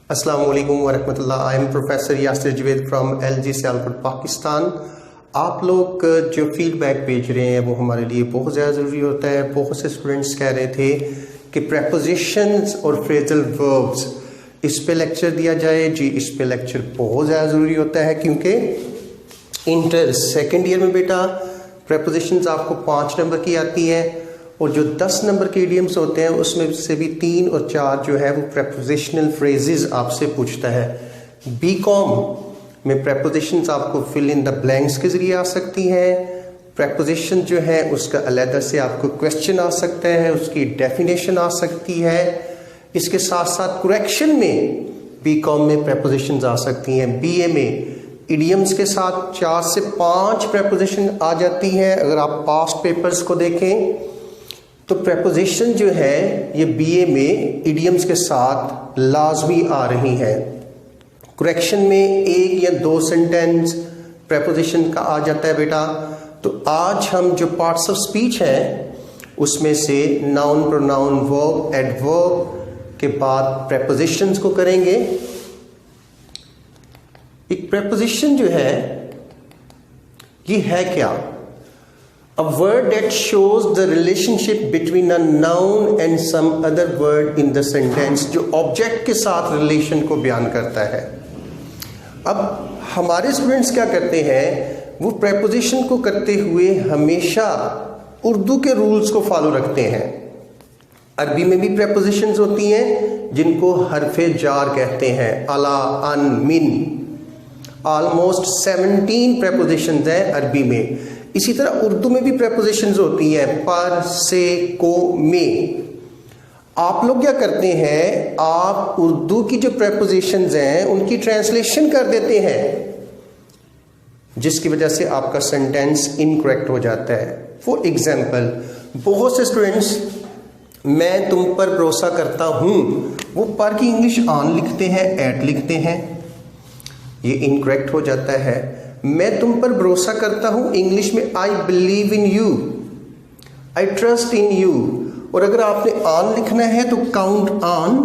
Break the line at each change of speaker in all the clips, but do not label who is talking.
अस्सलाम वालेकुम वरहमतुल्लाह। I am professor Yasir Javed from LG Sialkot Pakistan. आप लोग जो फीडबैक भेज रहे हैं वो हमारे लिए बहुत ज़्यादा ज़रूरी होता है। बहुत से स्टूडेंट्स कह रहे थे कि प्रेपोजिशंस और फ्रेजल वर्ब्स इस पे लेक्चर दिया जाए। जी, इस पे लेक्चर बहुत ज़्यादा ज़रूरी होता है क्योंकि इंटर सेकेंड ईयर में बेटा प्रेपोजिशंस आपको 5 नंबर की आती है और जो 10 नंबर के इडियम्स होते हैं उसमें से भी 3 और 4 जो है वो प्रेपोजिशनल फ्रेजेस आपसे पूछता है। बीकॉम में प्रेपोजिशंस आपको फिल इन द ब्लैंक्स के जरिए आ सकती हैं। प्रेपोजिशन जो है उसका अलग से आपको क्वेश्चन आ सकता है, उसकी डेफिनेशन आ सकती है। इसके साथ साथ करेक्शन में बीकॉम में प्रेपोजिशंस आ सकती हैं। बीए में इडियम्स के साथ 4 से 5 प्रेपोजिशन आ जाती हैं। अगर आप पास्ट पेपर्स को देखें तो प्रेपोजिशन जो है ये बीए में इडियम्स के साथ लाजमी आ रही है। करेक्शन में 1 या 2 सेंटेंस प्रेपोजिशन का आ जाता है बेटा। तो आज हम जो पार्ट्स ऑफ स्पीच है उसमें से नाउन, प्रोनाउन, वर्ब, एडवर्ब के बाद प्रेपोजिशंस को करेंगे। एक प्रेपोजिशन जो है ये है क्या? A word that shows the relationship between a noun and some other word in the sentence, जो ऑब्जेक्ट के साथ रिलेशन को बयान करता है। अब हमारे स्टूडेंट्स क्या करते हैं, वो प्रेपोजिशन को करते हुए हमेशा उर्दू के रूल्स को फॉलो रखते हैं। अरबी में भी प्रेपोजिशंस होती हैं जिनको हरफे जार कहते हैं। अला, अन, मिन, ऑलमोस्ट 17 प्रेपोजिशंस हैं अरबी में। इसी तरह उर्दू में भी प्रेपोजिशंस होती हैं, पर, से, को, में। आप लोग क्या करते हैं, आप उर्दू की जो प्रेपोजिशंस हैं उनकी ट्रांसलेशन कर देते हैं, जिसकी वजह से आपका सेंटेंस इनकरेक्ट हो जाता है। फॉर एग्जाम्पल, बहुत से स्टूडेंट्स मैं तुम पर भरोसा करता हूं, वो पर की इंग्लिश ऑन लिखते हैं, एट लिखते हैं, ये इनकरेक्ट हो जाता है। मैं तुम पर भरोसा करता हूं इंग्लिश में I believe in you, I trust in you. और अगर आपने ऑन लिखना है तो काउंट ऑन,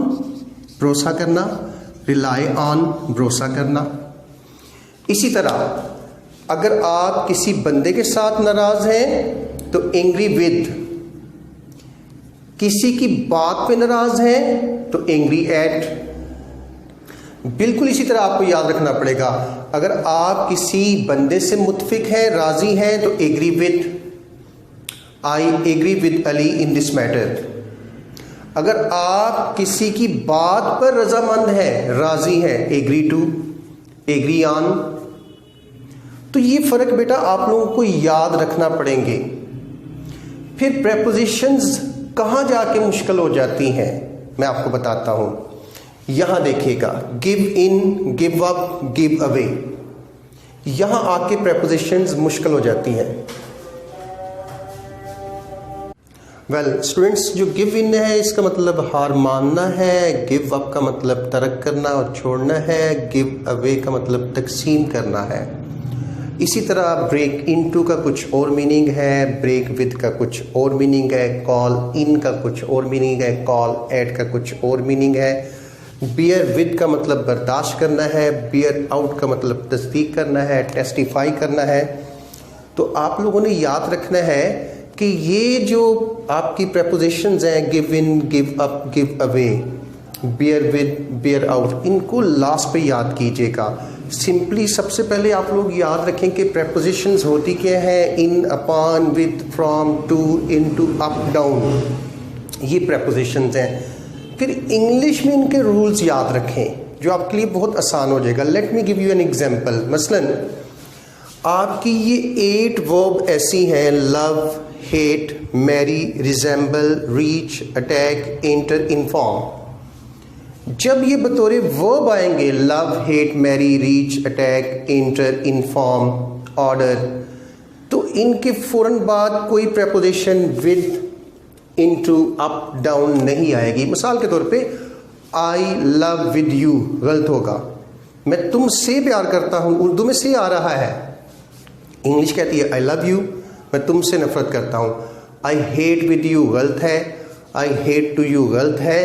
भरोसा करना, रिलाई ऑन, भरोसा करना। इसी तरह अगर आप किसी बंदे के साथ नाराज हैं तो एंग्री विद, किसी की बात पे नाराज हैं तो एंग्री एट। बिल्कुल इसी तरह आपको याद रखना पड़ेगा, अगर आप किसी बंदे से मुत्फिक हैं, राजी हैं तो agree with, I agree with Ali in this matter. अगर आप किसी की बात पर रजामंद हैं, राजी हैं, एग्री टू, एग्री ऑन। तो ये फर्क बेटा आप लोगों को याद रखना पड़ेंगे। फिर प्रेपोजिशंस कहां जाके मुश्किल हो जाती हैं मैं आपको बताता हूं। यहां देखिएगा, give in, give up, give away, यहां आके प्रेपोजिशंस मुश्किल हो जाती हैं। वेल स्टूडेंट्स, जो गिव इन है इसका मतलब हार मानना है, गिव अप का मतलब तर्क करना और छोड़ना है, गिव अवे का मतलब तकसीम करना है। इसी तरह ब्रेक इनटू का कुछ और मीनिंग है, ब्रेक विद का कुछ और मीनिंग है, कॉल इन का कुछ और मीनिंग है, कॉल एट का कुछ और मीनिंग है। बियर विद का मतलब बर्दाश्त करना है, बियर आउट का मतलब तस्दीक करना है, टेस्टिफाई करना है। तो आप लोगों ने याद रखना है कि ये जो आपकी प्रेपोजिशंस हैं, give in, give up, give away, bear with, beer out, इनको लास्ट पे याद कीजिएगा। सिंपली सबसे पहले आप लोग याद रखें कि प्रेपोजिशंस होती क्या है, in, upon, with, from, to, into, up, down, ये प्रेपोजिशंस हैं। फिर इंग्लिश में इनके रूल्स याद रखें जो आपके लिए बहुत आसान हो जाएगा। Let me give you an example. मसलन आपकी ये 8 वर्ब ऐसी हैं, love, hate, marry, resemble, reach, attack, enter, inform. जब ये बतौर वर्ब आएंगे, love, hate, marry, reach, attack, enter, inform, order, तो इनके फौरन बाद कोई preposition with, into, up, down नहीं आएगी। मिसाल के तौर पे आई लव विद यू गलत होगा। मैं तुमसे प्यार करता हूं, उर्दू में से आ रहा है, इंग्लिश कहती है आई लव यू, मैं तुमसे नफरत करता हूं। आई हेट विद यू गलत है, आई हेट टू यू गलत है,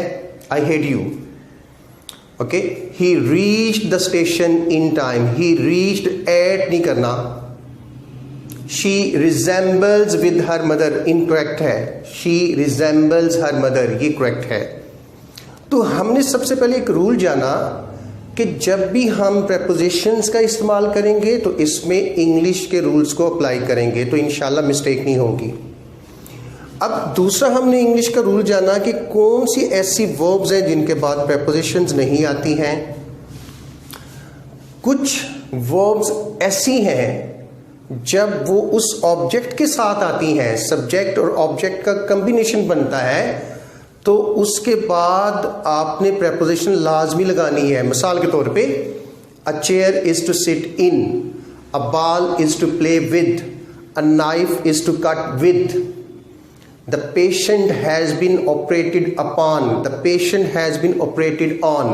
I hate you. Okay, he reached the station in time, he reached eight नहीं करना, she resembles with her mother incorrect है, शी रिजेंबल्स हर मदर ये correct है। तो हमने सबसे पहले एक रूल जाना कि जब भी हम प्रेपोजिशंस का इस्तेमाल करेंगे तो इसमें इंग्लिश के रूल्स को अप्लाई करेंगे, तो इंशाल्लाह मिस्टेक नहीं होगी। अब दूसरा हमने इंग्लिश का रूल जाना कि कौन सी ऐसी वर्ब्स हैं जिनके बाद प्रेपोजिशंस नहीं आती हैं। कुछ वर्ब्स ऐसी हैं जब वो उस ऑब्जेक्ट के साथ आती हैं, सब्जेक्ट और ऑब्जेक्ट का कॉम्बिनेशन बनता है, तो उसके बाद आपने प्रेपोजिशन लाजमी लगानी है। मिसाल के तौर पे a chair is to sit in, a ball is to play with, a knife is to cut with, the patient has been operated upon, the patient has been operated on.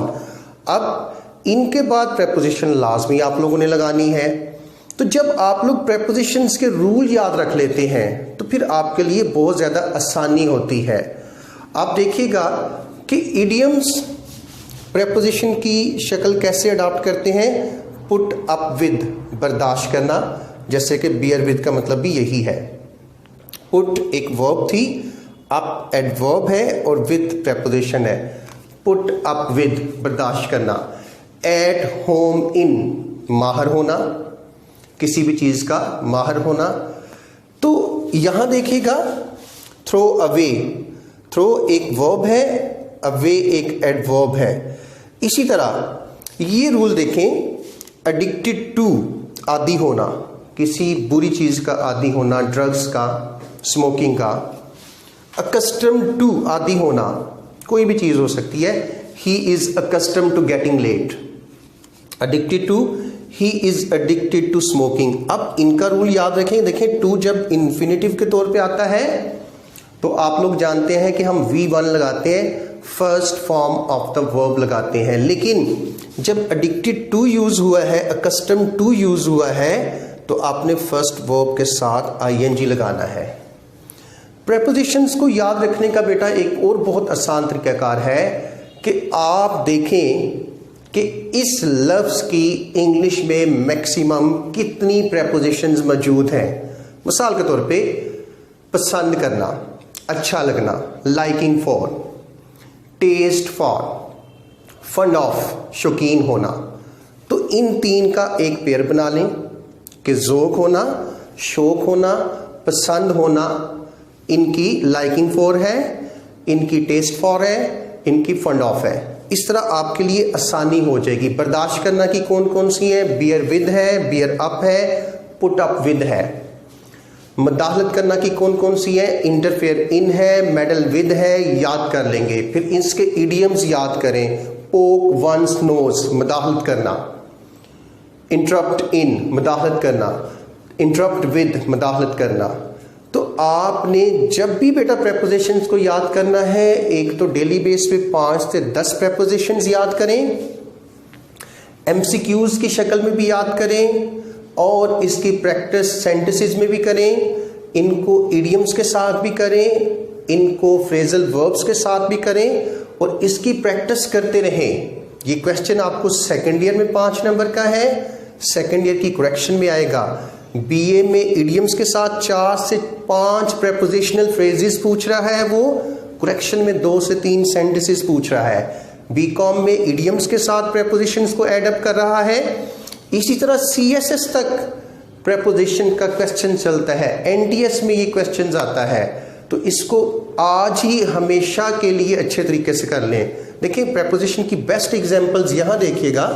अब इनके बाद प्रेपोजिशन लाजमी आप लोगों ने लगानी है। तो जब आप लोग प्रेपोजिशंस के रूल याद रख लेते हैं तो फिर आपके लिए बहुत ज़्यादा आसानी होती है। आप देखिएगा कि इडियम्स प्रेपोजिशन की शक्ल कैसे अडॉप्ट करते हैं। पुट अप विद, बर्दाश्त करना, जैसे कि बियर विद का मतलब भी यही है। पुट एक वर्ब थी, अप एडवर्ब है और विद प्रेपोजिशन है। पुट अप विद, बर्दाश्त करना। एट होम इन, माहिर होना, किसी भी चीज़ का माहिर होना। तो यहां देखिएगा थ्रो अवे, थ्रो एक वर्ब है, अवे एक एडवर्ब है। इसी तरह ये रूल देखें, एडिक्टेड टू, आदी होना, किसी बुरी चीज़ का आदी होना, ड्रग्स का, स्मोकिंग का। अकस्टम्ड टू, आदी होना, कोई भी चीज़ हो सकती है। He is accustomed to getting late. Addicted to, he is addicted to smoking. अब इनका रूल याद रखें। देखें, टू जब इन्फिनेटिव के तौर पे आता है तो आप लोग जानते हैं कि हम V1 लगाते हैं, first form of the verb लगाते हैं। लेकिन जब एडिक्टेड टू यूज हुआ है, अकस्टम टू यूज हुआ है, तो आपने फर्स्ट वर्ब के साथ ING लगाना है। प्रेपोजिशंस को याद रखने का बेटा एक और बहुत आसान तरीकाकार है कि आप देखें कि इस लफ्ज की इंग्लिश में मैक्सिमम कितनी प्रेपोजिशंस मौजूद हैं। मिसाल के तौर पे पसंद करना, अच्छा लगना, liking for, taste for, fond of, शौकीन होना। तो इन तीन का एक पेयर बना लें कि ज़ौक होना, शौक होना, पसंद होना, इनकी लाइकिंग फॉर है, इनकी टेस्ट फॉर है, इनकी फंड ऑफ है। इस तरह आपके लिए आसानी हो जाएगी। बर्दाश्त करना की कौन कौन सी है, बियर विद है, बियर अप है, पुट अप विद है। मदाखलत करना की कौन कौन सी है, इंटरफेयर इन है, मेडल विद है, याद कर लेंगे। फिर इसके इडियम्स याद करें, पोक वंस नोज, मदाखलत करना, इंटरप्ट इन, मदाखलत करना, इंटरप्ट विद, मदाखलत करना। तो आपने जब भी बेटा प्रेपोजिशंस को याद करना है, एक तो डेली बेस पे 5 से 10 प्रेपोजिशंस याद करें, MCQs की शक्ल में भी याद करें और इसकी प्रैक्टिस सेंटेंसेस में भी करें, इनको इडियम्स के साथ भी करें, इनको फ्रेजल वर्ब्स के साथ भी करें और इसकी प्रैक्टिस करते रहें। ये क्वेश्चन आपको सेकंड ईयर में 5 नंबर का है, सेकंड ईयर की करेक्शन में आएगा। BA में इडियम्स के साथ 4 से 5 प्रेपोजिशनल फ्रेजेस पूछ रहा है, वो करेक्शन में 2 से 3 सेंटेंसेस पूछ रहा है। BCom में इडियम्स के साथ प्रेपोजिशंस को एड अप कर रहा है। इसी तरह CSS तक प्रेपोजिशन का क्वेश्चन चलता है, NTS में ये क्वेश्चन आता है। तो इसको आज ही हमेशा के लिए अच्छे तरीके से कर लें। देखिए प्रेपोजिशन की बेस्ट एग्जांपल्स यहां देखिएगा,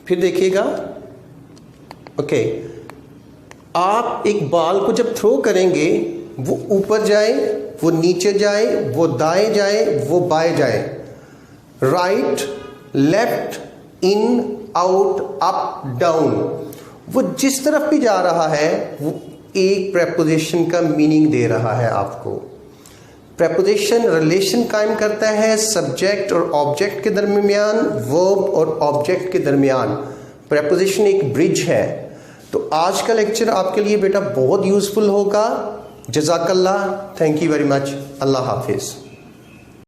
फिर देखिएगा। ओके, आप एक बॉल को जब थ्रो करेंगे, वो ऊपर जाए, वो नीचे जाए, वो दाएं जाए, वो बाएं जाए, राइट, लेफ्ट, इन, आउट, अप, डाउन, वो जिस तरफ भी जा रहा है वो एक प्रेपोजिशन का मीनिंग दे रहा है आपको। प्रेपोजिशन रिलेशन कायम करता है सब्जेक्ट और ऑब्जेक्ट के दरमियान, वर्ब और ऑब्जेक्ट के दरमियान। प्रेपोजिशन एक ब्रिज है। तो आज का लेक्चर आपके लिए बेटा बहुत यूजफुल होगा। जज़ाकल्लाह, थैंक यू वेरी मच, अल्लाह हाफिज़।